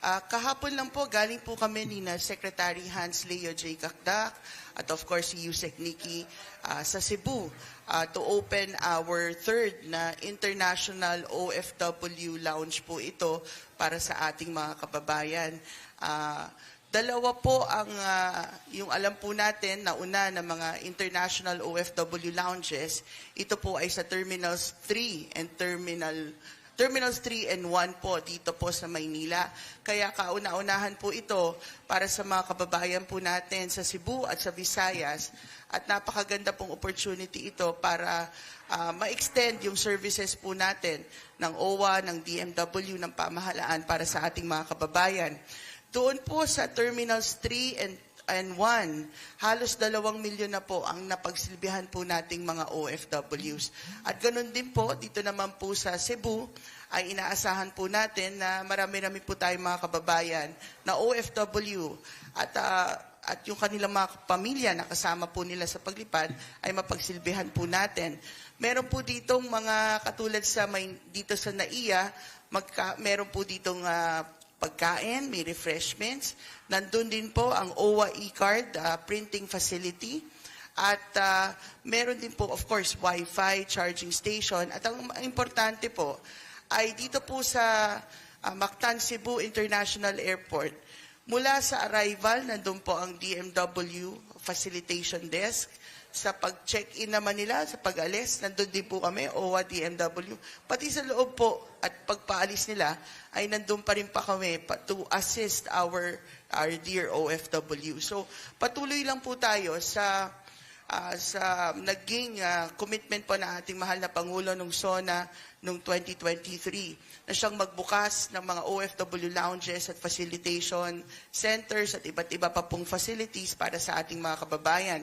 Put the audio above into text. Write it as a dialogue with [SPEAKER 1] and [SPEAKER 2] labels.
[SPEAKER 1] Kahapon lang po, galing po kami ni na Secretary Hans Leo J. Cacdac at of course si Yusek Nikki sa Cebu to open our third na International OFW Lounge po ito para sa ating mga kababayan. Dalawa po ang yung alam po natin na una ng mga International OFW Lounges. Ito po ay sa Terminals 3 and Terminals 3 and 1 po dito po sa Maynila. Kaya kauna-unahan po ito para sa mga kababayan po natin sa Cebu at sa Visayas. At napakaganda pong opportunity ito para ma-extend yung services po natin ng OWA, ng DMW, ng pamahalaan para sa ating mga kababayan. Doon po sa Terminals 3 and 1, halos 2 milyon na po ang napagsilbihan po nating mga OFWs. At ganun din po, dito naman po sa Cebu, ay inaasahan po natin na marami-rami po tayong mga kababayan na OFW at yung kanilang mga pamilya na kasama po nila sa paglipad ay mapagsilbihan po natin. Meron po ditong mga katulad dito sa NAIA, meron po ditong pagkain, may refreshments. Nandun din po ang OWA e-card printing facility. At meron din po, of course, Wi-Fi, charging station. At ang importante po, ay dito po sa Mactan Cebu International Airport. Mula sa arrival, nandun po ang DMW Facilitation Desk. Sa pag-check-in naman nila, sa pag-alis, nandun din po kami, OWA, DMW. Pati sa loob po at pagpaalis nila, ay nandun pa rin pa kami to assist our dear OFW. So, patuloy lang po tayo sa naging commitment po na ating mahal na Pangulo ng SONA noong 2023 na siyang magbukas ng mga OFW lounges at facilitation centers at iba't iba pa pong facilities para sa ating mga kababayan.